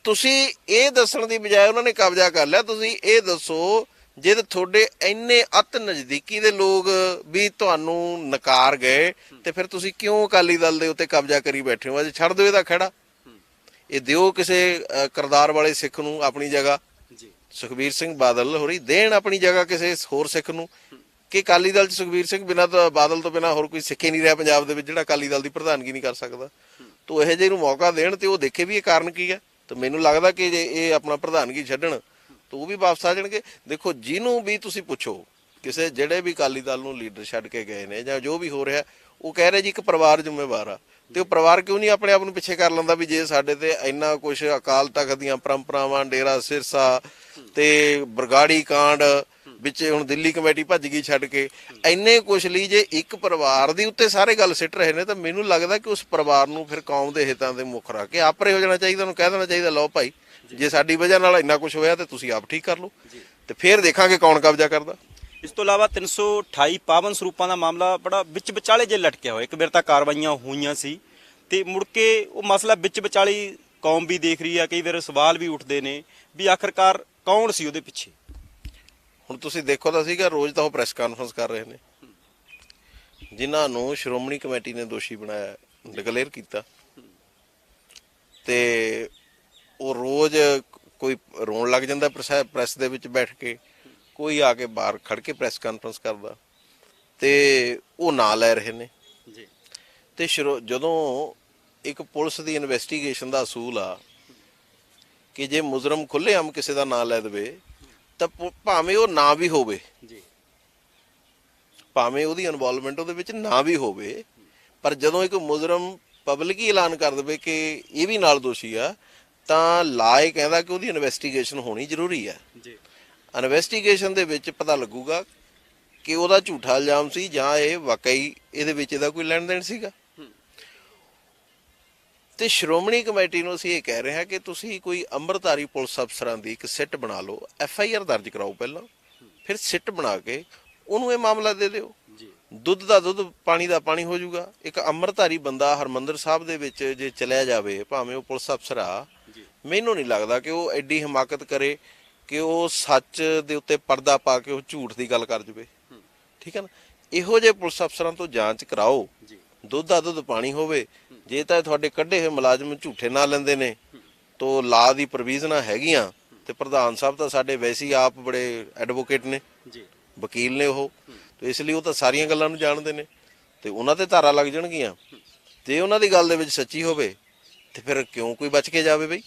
ਤੁਸੀਂ ਇਹ ਦੱਸਣ ਦੀ ਬਜਾਏ ਉਹਨਾਂ ਨੇ ਕਬਜ਼ਾ ਕਰ ਲਿਆ, ਤੁਸੀਂ ਇਹ ਦੱਸੋ ਜੇ ਤੁਹਾਡੇ ਇੰਨੇ ਅਤ ਨਜ਼ਦੀਕੀ ਦੇ ਲੋਕ ਵੀ ਤੁਹਾਨੂੰ ਨਕਾਰ ਗਏ, ਤੇ ਫਿਰ ਤੁਸੀਂ ਕਿਉਂ ਅਕਾਲੀ ਦਲ ਦੇ ਉੱਤੇ ਕਬਜ਼ਾ ਕਰੀ ਬੈਠੇ ਹੋ? ਅੱਜ ਛੱਡ ਦਿਓ ਇਹਦਾ ਖਹਿੜਾ, ਇਹ ਦਿਓ ਕਿਸੇ ਕਰਤਾਰ ਵਾਲੇ ਸਿੱਖ ਨੂੰ ਆਪਣੀ ਜਗ੍ਹਾ। ਸੁਖਬੀਰ ਸਿੰਘ ਬਾਦਲ ਹੋਰੀ ਦੇਣ ਆਪਣੀ ਜਗ੍ਹਾ ਕਿਸੇ ਹੋਰ ਸਿੱਖ ਨੂੰ, ਕਿ ਅਕਾਲੀ ਦਲ 'ਚ ਸੁਖਬੀਰ ਸਿੰਘ ਬਿਨਾਂ ਤਾਂ ਬਾਦਲ ਤੋਂ ਬਿਨਾਂ ਹੋਰ ਕੋਈ ਸਿੱਖ ਹੀ ਨਹੀਂ ਰਿਹਾ ਪੰਜਾਬ ਦੇ ਵਿੱਚ ਜਿਹੜਾ ਅਕਾਲੀ ਦਲ ਦੀ ਪ੍ਰਧਾਨਗੀ ਨਹੀਂ ਕਰ ਸਕਦਾ। ਤਾਂ ਇਹੋ ਜਿਹੇ ਨੂੰ ਮੌਕਾ ਦੇਣ ਤੇ ਉਹ ਦੇਖੇ ਵੀ ਇਹ ਕਾਰਨ ਕੀ ਹੈ। ਤਾਂ ਮੈਨੂੰ ਲੱਗਦਾ ਕਿ ਜੇ ਇਹ ਆਪਣਾ ਪ੍ਰਧਾਨਗੀ ਛੱਡਣ ਤਾਂ ਉਹ ਵੀ ਵਾਪਸ ਆ ਜਾਣਗੇ। ਦੇਖੋ, ਜਿਹਨੂੰ ਵੀ ਤੁਸੀਂ ਪੁੱਛੋ, ਕਿਸੇ ਜਿਹੜੇ ਵੀ ਅਕਾਲੀ ਦਲ ਨੂੰ ਲੀਡਰ ਛੱਡ ਕੇ ਗਏ ਨੇ ਜਾਂ ਜੋ ਵੀ ਹੋ ਰਿਹਾ, ਉਹ ਕਹਿ ਰਹੇ ਜੀ ਇੱਕ ਪਰਿਵਾਰ ਜ਼ਿੰਮੇਵਾਰ ਆ। ਤੇ ਉਹ ਪਰਿਵਾਰ ਕਿਉਂ ਨਹੀਂ ਆਪਣੇ ਆਪ ਨੂੰ ਪਿੱਛੇ ਕਰ ਲੈਂਦਾ ਵੀ ਜੇ ਸਾਡੇ ਤੇ ਇੰਨਾ ਕੁਛ ਅਕਾਲ ਤਖਤ ਦੀਆਂ ਪਰੰਪਰਾਵਾਂ, ਡੇਰਾ ਸਿਰਸਾ ਤੇ ਬਰਗਾੜੀ ਕਾਂਡ ਵਿੱਚ, ਹੁਣ ਦਿੱਲੀ ਕਮੇਟੀ ਭੱਜ ਗਈ ਛੱਡ ਕੇ, ਇੰਨੇ ਕੁਛ ਲਈ ਜੇ ਇੱਕ ਪਰਿਵਾਰ ਦੇ ਉੱਤੇ ਸਾਰੇ ਗੱਲ ਸਿੱਟ ਰਹੇ ਨੇ, ਤਾਂ ਮੈਨੂੰ ਲੱਗਦਾ ਕਿ ਉਸ ਪਰਿਵਾਰ ਨੂੰ ਫਿਰ ਕੌਮ ਦੇ ਹਿੱਤਾਂ ਦੇ ਮੁੱਖ ਰੱਖ ਕੇ ਆਪਰੇ ਹੋ ਜਾਣਾ ਚਾਹੀਦਾ। ਉਹਨੂੰ ਕਹਿ ਦੇਣਾ ਚਾਹੀਦਾ, ਲਓ ਭਾਈ, ਜੇ ਸਾਡੀ ਵਜ੍ਹਾ ਨਾਲ ਇੰਨਾ ਕੁਛ ਹੋਇਆ ਤੇ ਤੁਸੀਂ ਆਪ ਠੀਕ ਕਰ ਲਓ, ਤੇ ਫਿਰ ਦੇਖਾਂਗੇ ਕੌਣ ਕਬਜ਼ਾ ਕਰਦਾ। ਇਸ ਤੋਂ ਇਲਾਵਾ 328 ਪਾਵਨ ਸਰੂਪਾਂ ਦਾ ਮਾਮਲਾ ਬੜਾ ਵਿੱਚ ਵਿਚਾਲੇ ਜੇ ਲਟਕਿਆ ਹੋਇਆ। ਇੱਕ ਵਾਰ ਤਾਂ ਕਾਰਵਾਈਆਂ ਹੋਈਆਂ ਸੀ ਤੇ ਮੁੜ ਕੇ ਉਹ ਮਸਲਾ ਵਿੱਚ ਵਿਚਾਲੇ ਕੌਮ ਵੀ ਦੇਖ ਰਹੀ ਆ। ਕਈ ਵਾਰ ਸਵਾਲ ਵੀ ਉੱਠਦੇ ਨੇ ਵੀ ਆਖਰਕਾਰ ਕੌਣ ਸੀ ਉਹਦੇ ਪਿੱਛੇ। ਹੁਣ ਤੁਸੀਂ ਦੇਖੋ ਤਾਂ ਸੀਗਾ, ਰੋਜ਼ ਤਾਂ ਉਹ ਪ੍ਰੈਸ ਕਾਨਫਰੰਸ ਕਰ ਰਹੇ ਨੇ, ਜਿਨ੍ਹਾਂ ਨੂੰ ਸ਼੍ਰੋਮਣੀ ਕਮੇਟੀ ਨੇ ਦੋਸ਼ੀ ਬਣਾਇਆ, ਡਿਕਲੇਅਰ ਕੀਤਾ, ਤੇ ਉਹ ਰੋਜ਼ ਕੋਈ ਰੋਣ ਲੱਗ ਜਾਂਦਾ ਪ੍ਰੈਸ ਦੇ ਵਿੱਚ ਬੈਠ ਕੇ, ਕੋਈ ਆ ਕੇ ਬਾਹਰ ਖੜ ਕੇ ਪ੍ਰੈਸ ਕਾਨਫਰੰਸ ਕਰਦਾ, ਤੇ ਉਹ ਨਾਂ ਲੈ ਰਹੇ ਨੇ। ਤੇ ਜਦੋਂ ਇੱਕ ਪੁਲਿਸ ਦੀ ਇਨਵੈਸਟੀਗੇਸ਼ਨ ਦਾ ਅਸੂਲ ਆ ਕਿ ਜੇ ਮੁਜਰਮ ਖੁੱਲ੍ਹੇਆਮ ਕਿਸੇ ਦਾ ਨਾਂ ਲੈ ਦੇਵੇ, ਤਾਂ ਭਾਵੇਂ ਉਹ ਨਾ ਵੀ ਹੋਵੇ, ਭਾਵੇਂ ਉਹਦੀ ਇਨਵੋਲਵਮੈਂਟ ਉਹਦੇ ਵਿੱਚ ਨਾ ਵੀ ਹੋਵੇ, ਪਰ ਜਦੋਂ ਇੱਕ ਮੁਜਰਮ ਪਬਲਿਕ ਹੀ ਐਲਾਨ ਕਰ ਦੇਵੇ ਕਿ ਇਹ ਵੀ ਨਾਲ ਦੋਸ਼ੀ ਆ, ਤਾਂ ਲਾ ਇਹ ਕਹਿੰਦਾ ਕਿ ਉਹਦੀ ਇਨਵੈਸਟੀਗੇਸ਼ਨ ਹੋਣੀ ਜ਼ਰੂਰੀ ਹੈ। ਇਨਵੈਸਟੀਗੇਸ਼ਨ ਦੇ ਵਿੱਚ ਪਤਾ ਲੱਗੂਗਾ ਕਿ ਉਹਦਾ ਝੂਠਾ ਇਲਜ਼ਾਮ ਸੀ ਜਾਂ ਇਹ ਵਾਕਈ ਇਹਦੇ ਵਿੱਚ ਇਹਦਾ ਕੋਈ ਲੈਣ ਦੇਣ ਸੀਗਾ। ਤੇ ਸ਼੍ਰੋਮਣੀ ਕਮੇਟੀ ਨੂੰ ਅਸੀਂ ਇਹ ਕਹਿ ਰਹੇ ਹਾਂ ਕਿ ਤੁਸੀਂ ਕੋਈ ਅੰਮ੍ਰਿਤਧਾਰੀ ਪੁਲਿਸ ਅਫਸਰਾਂ ਦੀ ਇੱਕ ਸਿੱਟ ਬਣਾ ਲਓ, FIR ਦਰਜ ਕਰਾਓ ਪਹਿਲਾਂ, ਫਿਰ ਸਿੱਟ ਬਣਾ ਕੇ ਉਹਨੂੰ ਇਹ ਮਾਮਲਾ ਦੇ ਦਿਓ। ਦੁੱਧ ਦਾ ਦੁੱਧ, ਪਾਣੀ ਦਾ ਪਾਣੀ ਹੋ ਜਾਊਗਾ। ਇੱਕ ਅੰਮ੍ਰਿਤਧਾਰੀ ਬੰਦਾ ਹਰਮੰਦਰ ਸਾਹਿਬ ਦੇ ਵਿੱਚ ਜੇ ਚਲਿਆ ਜਾਵੇ, ਭਾਵੇਂ ਉਹ ਪੁਲਿਸ ਅਫਸਰ ਆ, ਮੈਨੂੰ ਨਹੀਂ ਲੱਗਦਾ ਕਿ ਉਹ ਐਡੀ ਹਿਮਾਕਤ ਕਰੇ ਕਿ ਉਹ ਸੱਚ ਦੇ ਉੱਤੇ ਪਰਦਾ ਪਾ ਕੇ ਉਹ ਝੂਠ ਦੀ ਗੱਲ ਕਰ ਜਾਵੇ। ਠੀਕ ਹੈ ਨਾ? ਇਹੋ ਜਿਹੇ ਪੁਲਿਸ ਅਫਸਰਾਂ ਤੋਂ ਜਾਂਚ ਕਰਾਓ, ਦੁੱਧ ਦਾ ਦੁੱਧ ਪਾਣੀ ਹੋਵੇ। ਜੇ ਤਾਂ ਤੁਹਾਡੇ ਕੱਢੇ ਹੋਏ ਮੁਲਾਜ਼ਮ ਝੂਠੇ ਨਾ ਲੈਂਦੇ ਨੇ, ਤਾਂ ਲਾ ਦੀ ਪ੍ਰੋਵੀਜ਼ਨਾਂ ਹੈਗੀਆਂ, ਤੇ ਪ੍ਰਧਾਨ ਸਾਹਿਬ ਤਾਂ ਸਾਡੇ ਵੈਸੇ ਹੀ ਆਪ ਬੜੇ ਐਡਵੋਕੇਟ ਨੇ, ਵਕੀਲ ਨੇ ਉਹ, ਤੇ ਇਸ ਲਈ ਉਹ ਤਾਂ ਸਾਰੀਆਂ ਗੱਲਾਂ ਨੂੰ ਜਾਣਦੇ ਨੇ, ਤੇ ਉਹਨਾਂ ਤੇ ਧਾਰਾ ਲੱਗ ਜਾਣਗੀਆਂ। ਤੇ ਉਹਨਾਂ ਦੀ ਗੱਲ ਦੇ ਵਿੱਚ ਸੱਚੀ ਹੋਵੇ ਤੇ ਫਿਰ ਕਿਉਂ ਕੋਈ ਬਚ ਕੇ ਜਾਵੇ ਬਈ?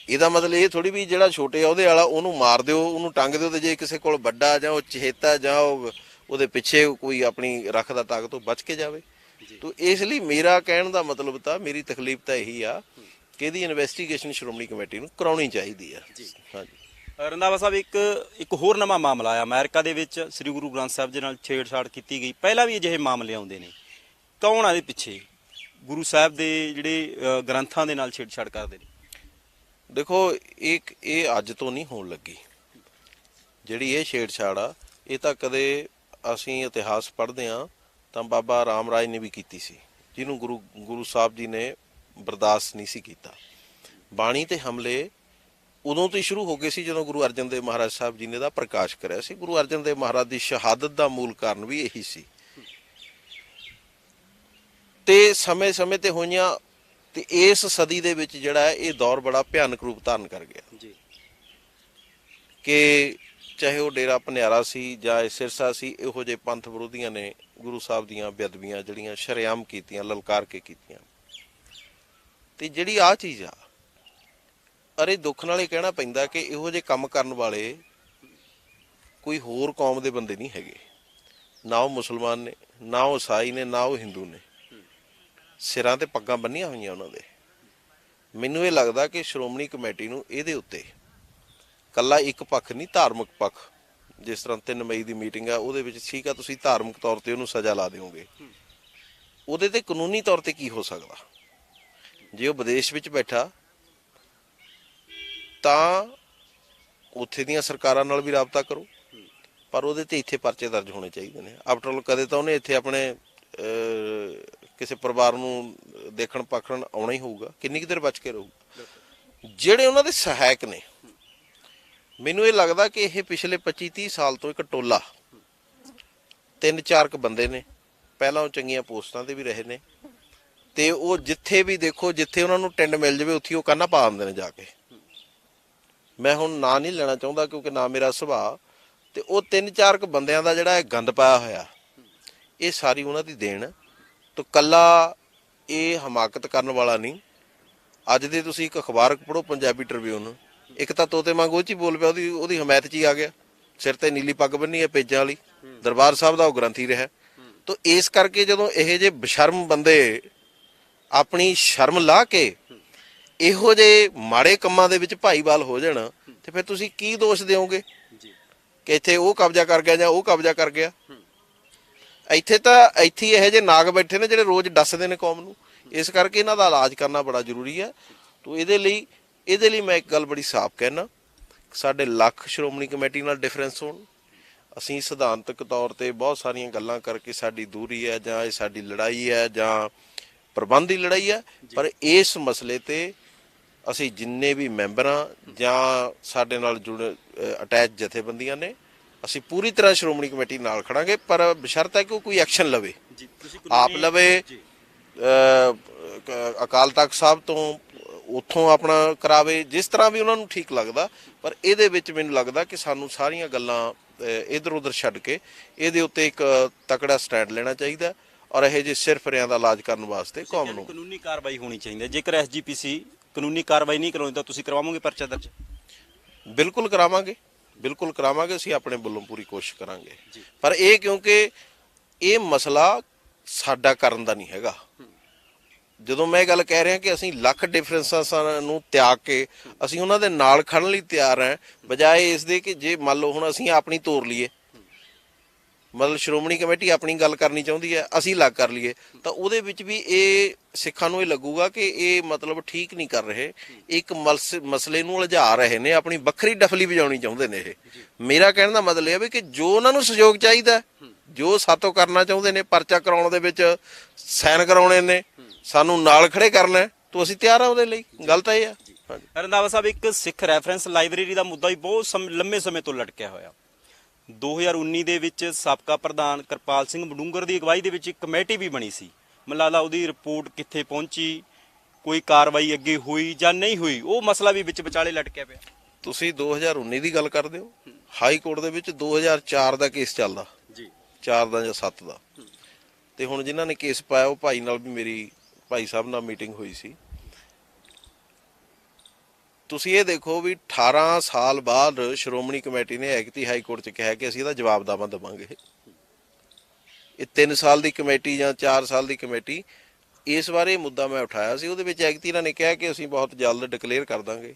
ਇਹਦਾ ਮਤਲਬ ਇਹ ਥੋੜੀ ਵੀ ਜਿਹੜਾ ਛੋਟੇ ਅਹੁਦੇ ਵਾਲਾ ਉਹਨੂੰ ਮਾਰ ਦਿਓ, ਉਹਨੂੰ ਟੰਗ ਦਿਓ, ਤੇ ਜੇ ਕਿਸੇ ਕੋਲ ਵੱਡਾ ਜਾਂ ਉਹ ਚਹੇਤਾ ਜਾਂ ਉਹਦੇ ਪਿੱਛੇ ਕੋਈ ਆਪਣੀ ਰੱਖਦਾ ਤਾਕਤ ਤੋਂ ਬਚ ਕੇ ਜਾਵੇ। ਤੋ ਇਸ ਲਈ ਮੇਰਾ ਕਹਿਣ ਦਾ ਮਤਲਬ ਤਾਂ, ਮੇਰੀ ਤਕਲੀਫ ਤਾਂ ਇਹੀ ਆ ਕਿ ਇਹਦੀ ਇਨਵੈਸਟੀਗੇਸ਼ਨ ਸ਼੍ਰੋਮਣੀ ਕਮੇਟੀ ਨੂੰ ਕਰਾਉਣੀ ਚਾਹੀਦੀ ਆ। ਹਾਂਜੀ। ਰੰਧਾਵਾ ਸਾਹਿਬ, ਇੱਕ ਹੋਰ ਨਵਾਂ ਮਾਮਲਾ ਆਇਆ ਅਮਰੀਕਾ ਦੇ ਵਿੱਚ, ਸ੍ਰੀ ਗੁਰੂ ਗ੍ਰੰਥ ਸਾਹਿਬ ਜੀ ਨਾਲ ਛੇੜਛਾੜ ਕੀਤੀ ਗਈ। ਪਹਿਲਾਂ ਵੀ ਅਜਿਹੇ ਮਾਮਲੇ ਆਉਂਦੇ ਨੇ, ਕੌਣ ਆ ਇਹਦੇ ਪਿੱਛੇ? ਗੁਰੂ ਸਾਹਿਬ ਦੇ ਜਿਹੜੇ ਗ੍ਰੰਥਾਂ ਦੇ ਨਾਲ ਛੇੜਛਾੜ ਕਰਦੇ ਨੇ। ਦੇਖੋ, ਇਹ ਅੱਜ ਤੋਂ ਨਹੀਂ ਹੋਣ ਲੱਗੀ ਜਿਹੜੀ ਇਹ ਛੇੜਛਾੜ ਆ। ਇਹ ਤਾਂ ਕਦੇ ਅਸੀਂ ਇਤਿਹਾਸ ਪੜ੍ਹਦੇ ਹਾਂ ਤਾਂ ਬਾਬਾ ਰਾਮ ਰਾਜ ਨੇ ਵੀ ਕੀਤੀ ਸੀ, ਜਿਹਨੂੰ ਗੁਰੂ ਸਾਹਿਬ ਜੀ ਨੇ ਬਰਦਾਸ਼ਤ ਨਹੀਂ ਸੀ ਕੀਤਾ। ਬਾਣੀ ਤੇ ਹਮਲੇ ਉਦੋਂ ਤੋਂ ਹੀ ਸ਼ੁਰੂ ਹੋ ਗਏ ਸੀ ਜਦੋਂ ਗੁਰੂ ਅਰਜਨ ਦੇਵ ਮਹਾਰਾਜ ਸਾਹਿਬ ਜੀ ਨੇ ਦਾ ਪ੍ਰਕਾਸ਼ ਕਰਿਆ ਸੀ। ਗੁਰੂ ਅਰਜਨ ਦੇਵ ਮਹਾਰਾਜ ਦੀ ਸ਼ਹਾਦਤ ਦਾ ਮੂਲ ਕਾਰਨ ਵੀ ਇਹੀ ਸੀ, ਤੇ ਸਮੇਂ-ਸਮੇਂ ਤੇ ਹੋਈਆਂ। ਤੇ ਇਸ ਸਦੀ ਦੇ ਵਿੱਚ ਜਿਹੜਾ ਹੈ ਇਹ ਦੌਰ ਬੜਾ ਭਿਆਨਕ ਰੂਪ ਧਾਰਨ ਕਰ ਗਿਆ ਜੀ, ਕਿ ਚਾਹੇ ਉਹ ਡੇਰਾ ਭਨਿਆਰਾ ਸੀ ਜਾਂ ਇਹ ਸਿਰਸਾ ਸੀ, ਇਹੋ ਜਿਹੇ ਪੰਥ ਵਿਰੋਧੀਆਂ ਨੇ ਗੁਰੂ ਸਾਹਿਬ ਦੀਆਂ ਬੇਅਦਬੀਆਂ ਜਿਹੜੀਆਂ ਸ਼ਰੇਆਮ ਕੀਤੀਆਂ, ਲਲਕਾਰ ਕੇ ਕੀਤੀਆਂ। ਤੇ ਜਿਹੜੀ ਆਹ ਚੀਜ਼ ਆ, ਅਰੇ ਦੁੱਖ ਨਾਲ ਇਹ ਕਹਿਣਾ ਪੈਂਦਾ ਕਿ ਇਹੋ ਜਿਹੇ ਕੰਮ ਕਰਨ ਵਾਲੇ ਕੋਈ ਹੋਰ ਕੌਮ ਦੇ ਬੰਦੇ ਨਹੀਂ ਹੈਗੇ। ਨਾ ਉਹ ਮੁਸਲਮਾਨ ਨੇ, ਨਾ ਉਹ ਈਸਾਈ ਨੇ, ਨਾ ਉਹ ਹਿੰਦੂ ਨੇ। ਸਿਰਾਂ ਤੇ ਪੱਗਾਂ ਬੰਨੀਆਂ ਹੋਈਆਂ ਉਹਨਾਂ ਦੇ। ਮੈਨੂੰ ਇਹ ਲੱਗਦਾ ਕਿ ਸ਼੍ਰੋਮਣੀ ਕਮੇਟੀ ਨੂੰ ਇਹਦੇ ਉੱਤੇ ਕੱਲਾ ਇੱਕ ਪੱਖ ਨਹੀਂ, ਧਾਰਮਿਕ ਪੱਖ, ਜਿਸ ਤਰ੍ਹਾਂ 3 ਮਈ ਦੀ ਮੀਟਿੰਗ ਆ ਉਹਦੇ ਵਿੱਚ ਠੀਕ ਆ, ਤੁਸੀਂ ਧਾਰਮਿਕ ਤੌਰ ਤੇ ਉਹਨੂੰ ਸਜ਼ਾ ਲਾ ਦਿਓਗੇ, ਉਹਦੇ ਤੇ ਕਾਨੂੰਨੀ ਤੌਰ ਤੇ ਕੀ ਹੋ ਸਕਦਾ? ਜੇ ਉਹ ਵਿਦੇਸ਼ ਵਿੱਚ ਬੈਠਾ ਤਾਂ ਉੱਥੇ ਦੀਆਂ ਸਰਕਾਰਾਂ ਨਾਲ ਵੀ ਰਾਬਤਾ ਕਰੋ, ਪਰ ਉਹਦੇ ਤੇ ਇੱਥੇ ਪਰਚੇ ਦਰਜ ਹੋਣੇ ਚਾਹੀਦੇ ਨੇ। ਆਫਟਰ ਆਲ ਕਦੇ ਤਾਂ ਉਹਨੇ ਇੱਥੇ ਆਪਣੇ ਕਿਸੇ ਪਰਿਵਾਰ ਨੂੰ ਦੇਖਣ ਪੱਖਣ ਆਉਣਾ ਹੀ ਹੋਊਗਾ, ਕਿੰਨੀ ਕੁ ਦੇਰ ਬਚ ਕੇ ਰਹੂਗਾ? ਜਿਹੜੇ ਉਹਨਾਂ ਦੇ ਸਹਾਇਕ ਨੇ, ਮੈਨੂੰ ਇਹ ਲੱਗਦਾ ਕਿ ਇਹ ਪਿਛਲੇ 25-30 ਸਾਲ ਤੋਂ ਇੱਕ ਟੋਲਾ, 3-4 ਬੰਦੇ ਨੇ, ਪਹਿਲਾਂ ਉਹ ਚੰਗੀਆਂ ਪੋਸਟਾਂ ਤੇ ਵੀ ਰਹੇ ਨੇ, ਤੇ ਉਹ ਜਿੱਥੇ ਵੀ ਦੇਖੋ, ਜਿੱਥੇ ਉਹਨਾਂ ਨੂੰ ਟਿੰਡ ਮਿਲ ਜਾਵੇ ਉੱਥੇ ਉਹ ਕੰਨਾ ਪਾ ਦਿੰਦੇ ਨੇ ਜਾ ਕੇ। ਮੈਂ ਹੁਣ ਨਾਂ ਨਹੀਂ ਲੈਣਾ ਚਾਹੁੰਦਾ ਕਿਉਂਕਿ ਨਾ ਮੇਰਾ ਸੁਭਾਅ, ਤੇ ਉਹ 3-4 ਬੰਦਿਆਂ ਦਾ ਜਿਹੜਾ ਇਹ ਗੰਦ ਪਾਇਆ ਹੋਇਆ, ਇਹ ਸਾਰੀ ਉਹਨਾਂ ਦੀ ਦੇਣ। ਤਾਂ ਕੱਲਾ ਇਹ ਹਮਾਕਤ ਕਰਨ ਵਾਲਾ ਨਹੀਂ। ਅੱਜ ਦੇ ਤੁਸੀਂ ਇੱਕ ਅਖਬਾਰ ਪੜ੍ਹੋ, ਪੰਜਾਬੀ ਟ੍ਰਿਬਿਊਨ, ਇੱਕ ਤਾਂ ਤੋਤੇ ਵਾਂਗ ਉਹ 'ਚ ਹੀ ਬੋਲ ਪਿਆ, ਉਹਦੀ ਹਮਾਇਤ 'ਚ ਹੀ ਆ ਗਿਆ। ਸਿਰ ਤੇ ਨੀਲੀ ਪੱਗ ਬੰਨੀ ਹੈ ਪੇਜਾਂ ਵਾਲੀ, ਦਰਬਾਰ ਸਾਹਿਬ ਦਾ ਉਹ ਗ੍ਰੰਥੀ ਰਿਹਾ। ਤਾਂ ਇਸ ਕਰਕੇ ਜਦੋਂ ਇਹੋ ਜਿਹੇ ਬਸ਼ਰਮ ਬੰਦੇ ਆਪਣੀ ਸ਼ਰਮ ਲਾ ਕੇ ਇਹੋ ਜਿਹੇ ਮਾੜੇ ਕੰਮਾਂ ਦੇ ਵਿੱਚ ਭਾਈਵਾਲ ਹੋ ਜਾਣ, ਤੇ ਫਿਰ ਤੁਸੀਂ ਕੀ ਦੋਸ਼ ਦਿਓਗੇ ਕਿ ਇੱਥੇ ਉਹ ਕਬਜ਼ਾ ਕਰ ਗਿਆ ਜਾਂ ਉਹ ਕਬਜ਼ਾ ਕਰ ਗਿਆ? ਇੱਥੇ ਇਹੋ ਜਿਹੇ ਨਾਗ ਬੈਠੇ ਨੇ ਜਿਹੜੇ ਰੋਜ਼ ਦੱਸਦੇ ਨੇ ਕੌਮ ਨੂੰ। ਇਸ ਕਰਕੇ ਇਹਨਾਂ ਦਾ ਇਲਾਜ ਕਰਨਾ ਬੜਾ ਜ਼ਰੂਰੀ ਹੈ। ਤੋ ਇਹਦੇ ਲਈ ਮੈਂ ਇੱਕ ਗੱਲ ਬੜੀ ਸਾਫ਼ ਕਹਿਣਾ, ਸਾਡੇ ਲੱਖ ਸ਼੍ਰੋਮਣੀ ਕਮੇਟੀ ਨਾਲ ਡਿਫਰੈਂਸ ਹੋਣ, ਅਸੀਂ ਸਿਧਾਂਤਕ ਤੌਰ ਤੇ ਬਹੁਤ ਸਾਰੀਆਂ ਗੱਲਾਂ ਕਰਕੇ ਸਾਡੀ ਦੂਰੀ ਹੈ ਜਾਂ ਇਹ ਸਾਡੀ ਲੜਾਈ ਹੈ ਜਾਂ ਪ੍ਰਬੰਧ ਦੀ ਲੜਾਈ ਹੈ, ਪਰ ਇਸ ਮਸਲੇ ਤੇ ਅਸੀਂ ਜਿੰਨੇ ਵੀ ਮੈਂਬਰਾਂ ਜਾਂ ਸਾਡੇ ਨਾਲ ਜੁੜੇ ਅਟੈਚ ਜਥੇਬੰਦੀਆਂ ਨੇ, ਅਸੀਂ ਪੂਰੀ ਤਰ੍ਹਾਂ ਸ਼੍ਰੋਮਣੀ ਕਮੇਟੀ ਨਾਲ ਖੜਾਂਗੇ, ਪਰ ਬਸ਼ਰਤ ਹੈ ਕਿ ਉਹ ਕੋਈ ਐਕਸ਼ਨ ਲਵੇ, ਆਪ ਲਵੇ, ਅਕਾਲ ਤਖਤ ਸਾਹਿਬ ਤੋਂ ਉੱਥੋਂ ਆਪਣਾ ਕਰਾਵੇ, ਜਿਸ ਤਰ੍ਹਾਂ ਵੀ ਉਹਨਾਂ ਨੂੰ ਠੀਕ ਲੱਗਦਾ। ਪਰ ਇਹਦੇ ਵਿੱਚ ਮੈਨੂੰ ਲੱਗਦਾ ਕਿ ਸਾਨੂੰ ਸਾਰੀਆਂ ਗੱਲਾਂ ਇੱਧਰ ਉੱਧਰ ਛੱਡ ਕੇ ਇਹਦੇ ਉੱਤੇ ਇੱਕ ਤਕੜਾ ਸਟੈਂਡ ਲੈਣਾ ਚਾਹੀਦਾ, ਔਰ ਇਹ ਜਿਹੇ ਸਿਰ ਫਰਿਆਂ ਦਾ ਇਲਾਜ ਕਰਨ ਵਾਸਤੇ ਕੌਮ ਨੂੰ ਕਾਨੂੰਨੀ ਕਾਰਵਾਈ ਹੋਣੀ ਚਾਹੀਦੀ ਹੈ। ਜੇਕਰ ਐਸਜੀਪੀਸੀ ਕਾਨੂੰਨੀ ਕਾਰਵਾਈ ਨਹੀਂ ਕਰਾਉਂਦੀ ਤਾਂ ਤੁਸੀਂ ਕਰਵਾਵੋਗੇ ਪਰਚਾ ਦਰਜ? ਬਿਲਕੁਲ ਕਰਾਵਾਂਗੇ, ਅਸੀਂ ਆਪਣੇ ਵੱਲੋਂ ਪੂਰੀ ਕੋਸ਼ਿਸ਼ ਕਰਾਂਗੇ। ਪਰ ਇਹ ਕਿਉਂਕਿ ਇਹ ਮਸਲਾ ਸਾਡਾ ਕਰਨ ਦਾ ਨਹੀਂ ਹੈਗਾ। ਜਦੋਂ ਮੈਂ ਇਹ ਗੱਲ ਕਹਿ ਰਿਹਾ ਕਿ ਅਸੀਂ ਲੱਖ ਡਿਫਰੈਂਸਾਂ ਨੂੰ ਤਿਆਗ ਕੇ ਅਸੀਂ ਉਹਨਾਂ ਦੇ ਨਾਲ ਖੜਨ ਲਈ ਤਿਆਰ ਹਾਂ, ਬਜਾਏ ਇਸ ਦੇ ਕਿ ਜੇ ਮੰਨ ਲਓ ਹੁਣ ਅਸੀਂ ਆਪਣੀ ਤੋਰ ਲਈਏ, ਮਤਲਬ ਸ਼੍ਰੋਮਣੀ ਕਮੇਟੀ ਆਪਣੀ ਗੱਲ ਕਰਨੀ ਚਾਹੁੰਦੀ ਹੈ, ਅਸੀਂ ਅਲੱਗ ਕਰ ਲਈਏ, ਤਾਂ ਉਹਦੇ ਵਿੱਚ ਵੀ ਇਹ ਸਿੱਖਾਂ ਨੂੰ ਇਹ ਲੱਗੂਗਾ ਕਿ ਇਹ ਮਤਲਬ ਠੀਕ ਨਹੀਂ ਕਰ ਰਹੇ, ਇੱਕ ਮਸਲੇ ਨੂੰ ਉਲਝਾ ਰਹੇ ਨੇ, ਆਪਣੀ ਵੱਖਰੀ ਡਫਲੀ ਵਜਾਉਣੀ ਚਾਹੁੰਦੇ ਨੇ। ਇਹ ਮੇਰਾ ਕਹਿਣ ਦਾ ਮਤਲਬ ਇਹ ਹੈ ਕਿ ਜੋ ਉਹਨਾਂ ਨੂੰ ਸਹਿਯੋਗ ਚਾਹੀਦਾ, ਜੋ ਸਾਤੋਂ ਕਰਨਾ ਚਾਹੁੰਦੇ ਨੇ, ਪਰਚਾ ਕਰਾਉਣ ਦੇ ਵਿੱਚ ਸਾਈਨ ਕਰਾਉਣੇ ਨੇ, ਸਾਨੂੰ ਨਾਲ ਖੜੇ ਕਰਨਾ, ਤਾਂ ਅਸੀਂ ਤਿਆਰ ਹਾਂ ਉਹਦੇ ਲਈ। ਗੱਲ ਤਾਂ ਇਹ ਆ। ਰੰਧਾਵਾ ਸਾਹਿਬ, ਇੱਕ ਸਿੱਖ ਰੈਫਰੈਂਸ ਲਾਇਬ੍ਰੇਰੀ ਦਾ ਮੁੱਦਾ ਵੀ ਬਹੁਤ ਲੰਮੇ ਸਮੇਂ ਤੋਂ ਲਟਕਿਆ ਹੋਇਆ। 2019 ਦੇ ਵਿੱਚ ਸਾਬਕਾ ਪ੍ਰਧਾਨ ਕਿਰਪਾਲ ਸਿੰਘ ਬਡੂੰਗਰ ਦੀ ਅਗਵਾਈ ਦੇ ਵਿੱਚ ਇੱਕ ਕਮੇਟੀ ਵੀ ਬਣੀ ਸੀ। ਮੈਨੂੰ ਲੱਗਦਾ ਉਹਦੀ ਰਿਪੋਰਟ ਕਿੱਥੇ ਪਹੁੰਚੀ, ਕੋਈ ਕਾਰਵਾਈ ਅੱਗੇ ਹੋਈ ਜਾਂ ਨਹੀਂ ਹੋਈ, ਉਹ ਮਸਲਾ ਵੀ ਵਿੱਚ ਵਿਚਾਲੇ ਲਟਕਿਆ ਪਿਆ। ਤੁਸੀਂ 2019 ਦੀ ਗੱਲ ਕਰਦੇ ਹੋ? ਹਾਈ ਕੋਰਟ ਦੇ ਵਿੱਚ 2004 ਦਾ ਕੇਸ ਚੱਲਦਾ ਜੀ, 4 ਦਾ ਜਾਂ 7 ਦਾ। ਤੇ ਹੁਣ ਜਿਨ੍ਹਾਂ ਨੇ ਕੇਸ ਪਾਇਆ ਉਹ ਭਾਈ ਨਾਲ ਵੀ ਮੇਰੀ ਭਾਈ ਸਾਹਿਬ ਨਾਲ ਮੀਟਿੰਗ ਹੋਈ ਸੀ। ਤੁਸੀਂ ਇਹ ਦੇਖੋ ਵੀ 18 ਸਾਲ ਬਾਅਦ ਸ਼੍ਰੋਮਣੀ ਕਮੇਟੀ ਨੇ ਐਗਤੀ ਹਾਈ ਕੋਰਟ 'ਚ ਕਿਹਾ ਕਿ ਅਸੀਂ ਇਹਦਾ ਜਵਾਬਨਾਮਾ ਦੇਵਾਂਗੇ। ਇਹ 3 ਸਾਲ ਦੀ ਕਮੇਟੀ ਜਾਂ 4 ਸਾਲ ਦੀ ਕਮੇਟੀ, ਇਸ ਬਾਰੇ ਮੁੱਦਾ ਮੈਂ ਉਠਾਇਆ ਸੀ। ਉਹਦੇ ਵਿੱਚ ਐਗਤੀ ਇਹਨਾਂ ਨੇ ਕਿਹਾ ਕਿ ਅਸੀਂ ਬਹੁਤ ਜਲਦ ਡਿਕਲੇਅਰ ਕਰ ਦਾਂਗੇ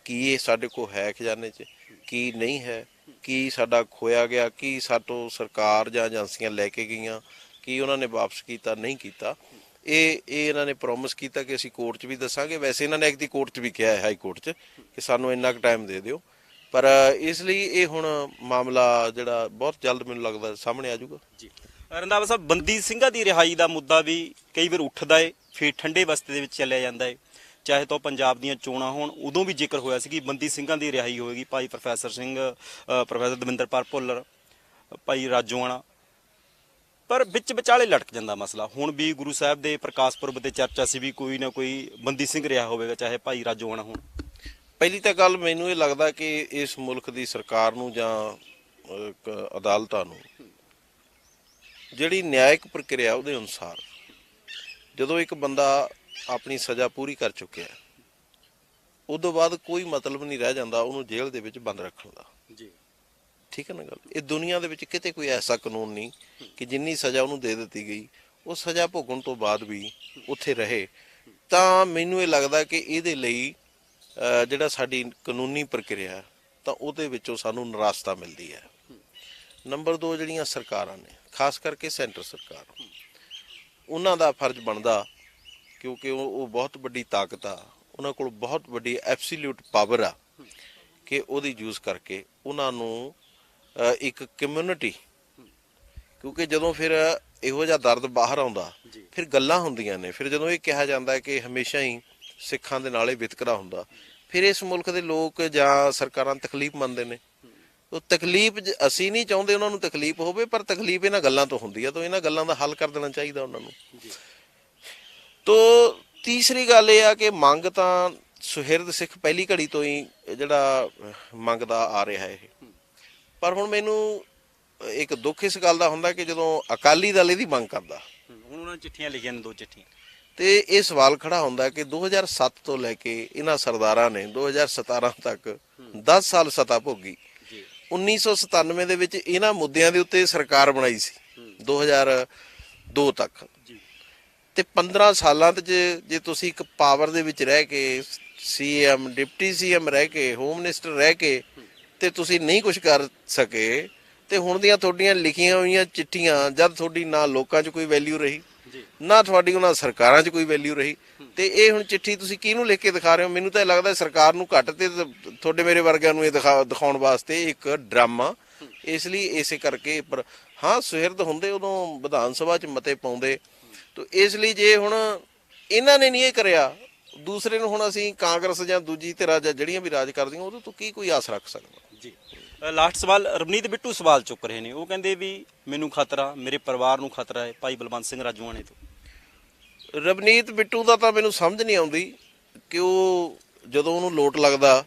ਕੀ ਇਹ ਸਾਡੇ ਕੋਲ ਹੈ ਖਜ਼ਾਨੇ 'ਚ, ਕੀ ਨਹੀਂ ਹੈ, ਕੀ ਸਾਡਾ ਖੋਇਆ ਗਿਆ, ਕੀ ਸਾਤੋਂ ਸਰਕਾਰ ਜਾਂ ਏਜੰਸੀਆਂ ਲੈ ਕੇ ਗਈਆਂ, ਕੀ ਉਹਨਾਂ ਨੇ ਵਾਪਸ ਕੀਤਾ ਨਹੀਂ ਕੀਤਾ। ਇਹ ਇਹਨਾਂ ਨੇ ਪ੍ਰੋਮਿਸ ਕੀਤਾ ਕਿ ਅਸੀਂ ਕੋਰਟ 'ਚ ਵੀ ਦੱਸਾਂਗੇ। ਵੈਸੇ ਇਹਨਾਂ ਨੇ ਐਗਤੀ ਕੋਰਟ 'ਚ ਵੀ ਕਿਹਾ ਹੈ, ਹਾਈ ਕੋਰਟ 'ਚ, ਕਿ ਸਾਨੂੰ ਇੰਨਾ ਕੁ ਟਾਈਮ ਦੇ ਦਿਓ। ਪਰ ਇਸ ਲਈ ਇਹ ਹੁਣ ਮਾਮਲਾ ਜਿਹੜਾ ਬਹੁਤ ਜਲਦ ਮੈਨੂੰ ਲੱਗਦਾ ਸਾਹਮਣੇ ਆ ਜਾਊਗਾ। ਜੀ ਰੰਧਾਵਾ ਸਾਹਿਬ, ਬੰਦੀ ਸਿੰਘਾਂ ਦੀ ਰਿਹਾਈ ਦਾ ਮੁੱਦਾ ਵੀ ਕਈ ਵਾਰ ਉੱਠਦਾ ਏ, ਫਿਰ ਠੰਡੇ ਬਸਤੇ ਦੇ ਵਿੱਚ ਚਲਿਆ ਜਾਂਦਾ ਏ। ਚਾਹੇ ਤਾਂ ਪੰਜਾਬ ਦੀਆਂ ਚੋਣਾਂ ਹੋਣ, ਉਦੋਂ ਵੀ ਜ਼ਿਕਰ ਹੋਇਆ ਸੀ ਕਿ ਬੰਦੀ ਸਿੰਘਾਂ ਦੀ ਰਿਹਾਈ ਹੋਏਗੀ। ਭਾਈ ਪ੍ਰੋਫੈਸਰ ਸਿੰਘ, ਪ੍ਰੋਫੈਸਰ ਦਵਿੰਦਰਪਾਲ ਭੁੱਲਰ, ਭਾਈ ਰਾਜੋਆਣਾ, ਪਰ ਵਿੱਚ ਵਿਚਾਲੇ ਲਟਕ ਜਾਂਦਾ ਮਸਲਾ। ਹੁਣ ਵੀ ਗੁਰੂ ਸਾਹਿਬ ਦੇ ਪ੍ਰਕਾਸ਼ ਪੁਰਬ ਤੇ ਚਰਚਾ ਸੀ ਵੀ ਕੋਈ ਨਾ ਕੋਈ ਬੰਦੀ ਸਿੰਘ ਰਿਹਾ ਹੋਵੇਗਾ, ਚਾਹੇ ਭਾਈ ਰਾਜੋਆਣਾ ਹੋਣ। ਪਹਿਲੀ ਤਾਂ ਗੱਲ ਮੈਨੂੰ ਇਹ ਲੱਗਦਾ ਕਿ ਇਸ ਮੁਲਕ ਦੀ ਸਰਕਾਰ ਨੂੰ ਜਾਂ ਅਦਾਲਤਾਂ ਨੂੰ ਜਿਹੜੀ ਨਿਆਇਕ ਪ੍ਰਕਿਰਿਆ ਉਹਦੇ ਅਨੁਸਾਰ ਜਦੋਂ ਇੱਕ ਬੰਦਾ ਆਪਣੀ ਸਜ਼ਾ ਪੂਰੀ ਕਰ ਚੁੱਕਿਆ, ਉਦੋਂ ਬਾਅਦ ਕੋਈ ਮਤਲਬ ਨਹੀਂ ਰਹਿ ਜਾਂਦਾ ਉਹਨੂੰ ਜੇਲ੍ਹ ਦੇ ਵਿੱਚ ਬੰਦ ਰੱਖਣ ਦਾ। ਜੀ ਠੀਕ ਹੈ ਨਾ ਗੱਲ। ਇਹ ਦੁਨੀਆ ਦੇ ਵਿੱਚ ਕਿਤੇ ਕੋਈ ਐਸਾ ਕਾਨੂੰਨ ਨਹੀਂ ਕਿ ਜਿੰਨੀ ਸਜ਼ਾ ਉਹਨੂੰ ਦੇ ਦਿੱਤੀ ਗਈ ਉਹ ਸਜ਼ਾ ਭੋਗਣ ਤੋਂ ਬਾਅਦ ਵੀ ਉੱਥੇ ਰਹੇ। ਤਾਂ ਮੈਨੂੰ ਇਹ ਲੱਗਦਾ ਕਿ ਇਹਦੇ ਲਈ ਜਿਹੜਾ ਸਾਡੀ ਕਾਨੂੰਨੀ ਪ੍ਰਕਿਰਿਆ ਤਾਂ ਉਹਦੇ ਵਿੱਚੋਂ ਸਾਨੂੰ ਨਿਰਾਸ਼ਤਾ ਮਿਲਦੀ ਹੈ। ਨੰਬਰ 2, ਜਿਹੜੀਆਂ ਸਰਕਾਰਾਂ ਨੇ, ਖਾਸ ਕਰਕੇ ਸੈਂਟਰ ਸਰਕਾਰ, ਉਹਨਾਂ ਦਾ ਫਰਜ਼ ਬਣਦਾ, ਕਿਉਂਕਿ ਉਹ ਬਹੁਤ ਵੱਡੀ ਤਾਕਤ ਆ, ਉਹਨਾਂ ਕੋਲ ਬਹੁਤ ਵੱਡੀ ਐਬਸੋਲਿਊਟ ਪਾਵਰ ਆ, ਕਿ ਉਹਦੀ ਯੂਜ਼ ਕਰਕੇ ਉਹਨਾਂ ਨੂੰ ਇੱਕ ਕਮਿਊਨਿਟੀ, ਕਿਉਂਕਿ ਜਦੋਂ ਫਿਰ ਇਹੋ ਜਿਹਾ ਦਰਦ ਬਾਹਰ ਆਉਂਦਾ ਫਿਰ ਗੱਲਾਂ ਹੁੰਦੀਆਂ ਨੇ। ਫਿਰ ਜਦੋਂ ਇਹ ਕਿਹਾ ਜਾਂਦਾ ਕਿ ਹਮੇਸ਼ਾ ਹੀ ਸਿੱਖਾਂ ਦੇ ਨਾਲੇ ਵਿਤਕਰਾ ਹੁੰਦਾ, ਫਿਰ ਇਸ ਮੁਲਕ ਦੇ ਲੋਕ ਜਾਂ ਸਰਕਾਰਾਂ ਤਕਲੀਫ ਮੰਨਦੇ ਨੇ। ਉਹ ਤਕਲੀਫ ਅਸੀਂ ਨਹੀਂ ਚਾਹੁੰਦੇ ਉਹਨਾਂ ਨੂੰ ਤਕਲੀਫ ਹੋਵੇ, ਪਰ ਤਕਲੀਫ ਇਹਨਾਂ ਗੱਲਾਂ ਤੋਂ ਹੁੰਦੀ ਆ, ਤਾਂ ਇਹਨਾਂ ਗੱਲਾਂ ਦਾ ਹੱਲ ਕਰ ਦੇਣਾ ਚਾਹੀਦਾ ਉਹਨਾਂ ਨੂੰ। ਤੋ ਤੀਸਰੀ ਗੱਲ ਇਹ ਆ ਕਿ ਮੰਗ ਤਾਂ ਸੁਹਿਰਦ ਸਿੱਖ ਪਹਿਲੀ ਘੜੀ ਤੋਂ ਹੀ ਜਿਹੜਾ ਮੰਗਦਾ ਆ ਰਿਹਾ ਇਹ। ਪਰ ਹੁਣ ਮੈਨੂੰ ਇੱਕ ਦੁੱਖ ਇਸ ਗੱਲ ਦਾ ਹੁੰਦਾ ਕਿ ਜਦੋਂ ਅਕਾਲੀ ਦਲ ਇਹਦੀ ਮੰਗ ਕਰਦਾ, ਹੁਣ ਉਹਨਾਂ ਨੇ ਚਿੱਠੀਆਂ ਲਿਖੀਆਂ ਨੇ, 2 ਚਿੱਠੀਆਂ, ਤੇ ਇਹ ਸਵਾਲ ਖੜਾ ਹੁੰਦਾ ਕਿ 2007 ਤੋਂ ਲੈ ਕੇ ਇਹਨਾਂ ਸਰਦਾਰਾਂ ਨੇ 2017 ਤੱਕ 10 ਸਾਲ ਸੱਤਾ ਭੋਗੀ। 1997 ਦੇ ਵਿੱਚ ਇਹਨਾਂ ਮੁੱਦਿਆਂ ਦੇ ਉੱਤੇ ਸਰਕਾਰ ਬਣਾਈ ਸੀ 2002 ਤੱਕ, ਤੇ 15 ਸਾਲਾਂ ਤੇ ਜੇ ਤੁਸੀਂ ਇੱਕ ਪਾਵਰ ਦੇ ਵਿੱਚ ਰਹਿ ਕੇ, ਸੀਐਮ, ਡਿਪਟੀ ਸੀਐਮ ਰਹਿ ਕੇ, ਹੋਮ ਮਿਨਿਸਟਰ ਰਹਿ ਕੇ, ਤੇ ਤੁਸੀਂ ਨਹੀਂ ਕੁਝ ਕਰ ਸਕੇ, ਤੇ ਹੁਣ ਦੀਆਂ ਤੁਹਾਡੀਆਂ ਲਿਖੀਆਂ ਹੋਈਆਂ ਚਿੱਠੀਆਂ, ਜਦ ਤੁਹਾਡੀ ਨਾ ਲੋਕਾਂ 'ਚ ਕੋਈ ਵੈਲਿਊ ਰਹੀ, ਨਾ ਤੁਹਾਡੀ ਉਹਨਾਂ ਸਰਕਾਰਾਂ 'ਚ ਕੋਈ ਵੈਲਿਊ ਰਹੀ, ਤੇ ਇਹ ਹੁਣ ਚਿੱਠੀ ਤੁਸੀਂ ਕਿਹਨੂੰ ਲਿਖ ਕੇ ਦਿਖਾ ਰਹੇ ਹੋ? ਮੈਨੂੰ ਤਾਂ ਇਹ ਲੱਗਦਾ ਸਰਕਾਰ ਨੂੰ ਘੱਟ, ਤੇ ਤੁਹਾਡੇ ਮੇਰੇ ਵਰਗਿਆਂ ਨੂੰ ਇਹ ਦਿਖਾਉਣ ਵਾਸਤੇ ਇੱਕ ਡਰਾਮਾ। ਇਸ ਲਈ ਇਸੇ ਕਰਕੇ, ਪਰ ਹਾਂ ਸੁਹਿਰਦ ਹੁੰਦੇ ਉਦੋਂ ਵਿਧਾਨ ਸਭਾ 'ਚ ਮਤੇ ਪਾਉਂਦੇ। ਤੋ ਇਸ ਲਈ ਜੇ ਹੁਣ ਇਹਨਾਂ ਨੇ ਨਹੀਂ ਇਹ ਕਰਿਆ, ਦੂਸਰੇ ਨੂੰ ਹੁਣ ਅਸੀਂ ਕਾਂਗਰਸ ਜਾਂ ਦੂਜੀ ਧਿਰਾਂ ਜਾਂ ਜਿਹੜੀਆਂ ਵੀ ਰਾਜ ਕਰਦੀਆਂ ਉਹਦੇ ਤੋਂ ਕੀ ਕੋਈ ਆਸ ਰੱਖ ਸਕਦਾ? ਜੀ ਲਾਸਟ ਸਵਾਲ, ਰਵਨੀਤ ਬਿੱਟੂ ਸਵਾਲ ਚੁੱਕ ਰਹੇ ਨੇ। ਉਹ ਕਹਿੰਦੇ ਵੀ ਮੈਨੂੰ ਖਤਰਾ, ਮੇਰੇ ਪਰਿਵਾਰ ਨੂੰ ਖਤਰਾ ਹੈ ਭਾਈ ਬਲਵੰਤ ਸਿੰਘ ਰਾਜੋਆਣੇ ਤੋਂ। ਰਵਨੀਤ ਬਿੱਟੂ ਦਾ ਤਾਂ ਮੈਨੂੰ ਸਮਝ ਨਹੀਂ ਆਉਂਦੀ ਕਿ ਉਹ ਜਦੋਂ ਉਹਨੂੰ ਲੋਟ ਲੱਗਦਾ,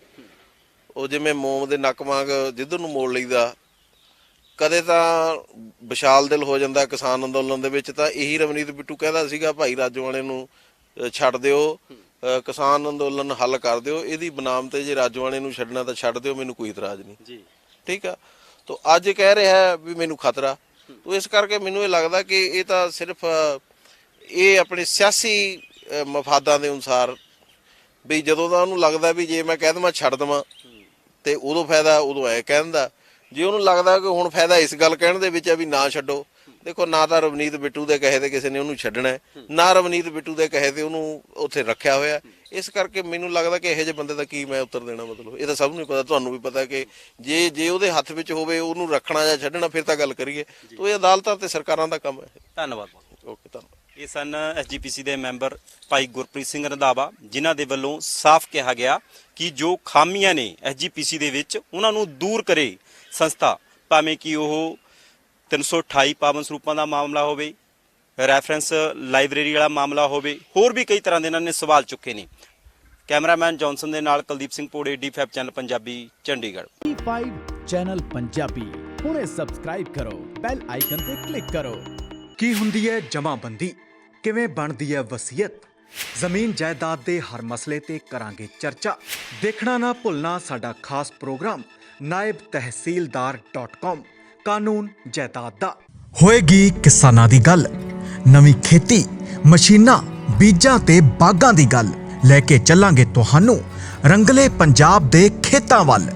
ਉਹ ਜਿਵੇਂ ਮੋਮ ਦੇ ਨੱਕ ਵਾਂਗ ਜਿੱਧਰ ਨੂੰ ਮੋੜ ਲਈਦਾ। ਕਦੇ ਤਾਂ ਵਿਸ਼ਾਲ ਦਿਲ ਹੋ ਜਾਂਦਾ ਕਿਸਾਨ ਅੰਦੋਲਨ ਦੇ ਵਿੱਚ, ਤਾਂ ਇਹੀ ਰਵਨੀਤ ਬਿੱਟੂ ਕਹਿੰਦਾ ਸੀਗਾ ਭਾਈ ਰਾਜੋਆਣੇ ਨੂੰ ਛੱਡ ਦਿਓ, ਕਿਸਾਨ ਅੰਦੋਲਨ ਹੱਲ ਕਰ ਦਿਓ, ਇਹਦੀ ਬਨਾਮ ਤੇ ਜੇ ਰਾਜੋਆਣੇ ਨੂੰ ਛੱਡਣਾ ਤਾਂ ਛੱਡ ਦਿਓ, ਮੈਨੂੰ ਕੋਈ ਇਤਰਾਜ਼ ਨਹੀਂ ਜੀ, ਠੀਕ ਆ। ਤਾਂ ਅੱਜ ਕਹਿ ਰਿਹਾ ਵੀ ਮੈਨੂੰ ਖਤਰਾ। ਤਾਂ ਇਸ ਕਰਕੇ ਮੈਨੂੰ ਇਹ ਲੱਗਦਾ ਕਿ ਇਹ ਤਾਂ ਸਿਰਫ ਇਹ ਆਪਣੇ ਸਿਆਸੀ ਮਫਾਦਾਂ ਦੇ ਅਨੁਸਾਰ, ਵੀ ਜਦੋਂ ਦਾ ਉਹਨੂੰ ਲੱਗਦਾ ਵੀ ਜੇ ਮੈਂ ਕਹਿ ਦੇਵਾਂ ਛੱਡ ਦੇਵਾਂ ਤੇ ਉਦੋਂ ਫਾਇਦਾ, ਉਦੋਂ ਐ ਕਹਿਣ ਦਾ। ਜੇ ਉਹਨੂੰ ਲੱਗਦਾ ਕਿ ਹੁਣ ਫਾਇਦਾ ਇਸ ਗੱਲ ਕਹਿਣ ਦੇ ਵਿੱਚ ਆ ਵੀ ਨਾ ਛੱਡੋ, ਦੇਖੋ ਨਾ ਤਾਂ ਰਵਨੀਤ ਬਿੱਟੂ ਦੇ ਕਹੇ ਤੇ ਕਿਸੇ ਨੇ ਉਹਨੂੰ ਛੱਡਣਾ, ਨਾ ਰਵਨੀਤ ਬਿੱਟੂ ਦੇ ਕਹੇ ਤੇ ਉਹਨੂੰ ਉੱਥੇ ਰੱਖਿਆ ਹੋਇਆ। ਇਸ ਕਰਕੇ ਮੈਨੂੰ ਲੱਗਦਾ ਕਿ ਇਹੋ ਜਿਹੇ ਬੰਦੇ ਦਾ ਕੀ ਮੈਂ ਉੱਤਰ ਦੇਣਾ। ਮਤਲਬ ਇਹ ਤਾਂ ਸਭ ਨੂੰ ਪਤਾ, ਤੁਹਾਨੂੰ ਵੀ ਪਤਾ ਕਿ ਜੇ ਉਹਦੇ ਹੱਥ ਵਿੱਚ ਹੋਵੇ ਉਹਨੂੰ ਰੱਖਣਾ ਜਾਂ ਛੱਡਣਾ, ਫਿਰ ਤਾਂ ਗੱਲ ਕਰੀਏ। ਤਾਂ ਇਹ ਅਦਾਲਤਾਂ ਤੇ ਸਰਕਾਰਾਂ ਦਾ ਕੰਮ ਹੈ। ਧੰਨਵਾਦ। ਓਕੇ, ਧੰਨਵਾਦ। ਇਹ ਸਨ ਐਸਜੀਪੀਸੀ ਦੇ ਮੈਂਬਰ ਭਾਈ ਗੁਰਪ੍ਰੀਤ ਸਿੰਘ ਰੰਧਾਵਾ, ਜਿਨ੍ਹਾਂ ਦੇ ਵੱਲੋਂ ਸਾਫ਼ ਕਿਹਾ ਗਿਆ ਕਿ ਜੋ ਖਾਮੀਆਂ ਨੇ ਐਸਜੀਪੀਸੀ ਦੇ ਵਿੱਚ ਉਹਨਾਂ ਨੂੰ ਦੂਰ ਕਰੇ ਸੰਸਥਾ, ਭਾਵੇਂ ਕਿ ਉਹ 328 ਪਾਵਨ ਸਰੂਪਾਂ ਦਾ ਮਾਮਲਾ ਹੋਵੇ, ਰੈਫਰੈਂਸ ਲਾਇਬ੍ਰੇਰੀ ਵਾਲਾ ਮਾਮਲਾ ਹੋਵੇ, ਹੋਰ ਵੀ ਕਈ ਤਰ੍ਹਾਂ ਦੇ ਇਹਨਾਂ ਨੇ ਸਵਾਲ ਚੁੱਕੇ ਨੇ। ਕੈਮਰਾਮੈਨ ਜੌਨਸਨ ਦੇ ਨਾਲ ਕੁਲਦੀਪ ਸਿੰਘ ਪੋੜੇ, D5 channel Punjabi, Chandigarh. D5 channel Punjabi ਹੁਣੇ ਸਬਸਕ੍ਰਾਈਬ ਕਰੋ, ਬੈਲ ਆਈਕਨ ਤੇ ਕਲਿੱਕ ਕਰੋ। ਕੀ ਹੁੰਦੀ ਹੈ ਜਮਾਬੰਦੀ, ਕਿਵੇਂ ਬਣਦੀ ਹੈ ਵਸੀਅਤ, ਜ਼ਮੀਨ ਜਾਇਦਾਦ ਦੇ ਹਰ ਮਸਲੇ ਤੇ ਕਰਾਂਗੇ ਚਰਚਾ। ਦੇਖਣਾ ਨਾ ਭੁੱਲਣਾ ਸਾਡਾ ਖਾਸ ਪ੍ਰੋਗਰਾਮ naibtehsildar.com ਕਾਨੂੰਨ ਜਾਇਦਾਦ ਦਾ। ਹੋਏਗੀ ਕਿਸਾਨਾਂ ਦੀ ਗੱਲ, ਨਵੀਂ ਖੇਤੀ, ਮਸ਼ੀਨਾਂ, ਬੀਜਾਂ ਤੇ ਬਾਗਾਂ ਦੀ ਗੱਲ ਲੈ ਕੇ ਚੱਲਾਂਗੇ ਤੁਹਾਨੂੰ ਰੰਗਲੇ ਪੰਜਾਬ ਦੇ ਖੇਤਾਂ ਵੱਲ।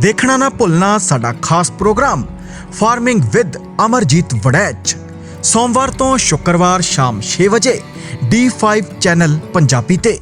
ਦੇਖਣਾ ਨਾ ਭੁੱਲਣਾ ਸਾਡਾ ਖਾਸ programme farming with Amarjeet Waraich, ਸੋਮਵਾਰ ਤੋਂ ਸ਼ੁੱਕਰਵਾਰ ਸ਼ਾਮ 6 ਵਜੇ D5 ਚੈਨਲ ਪੰਜਾਬੀ ਤੇ।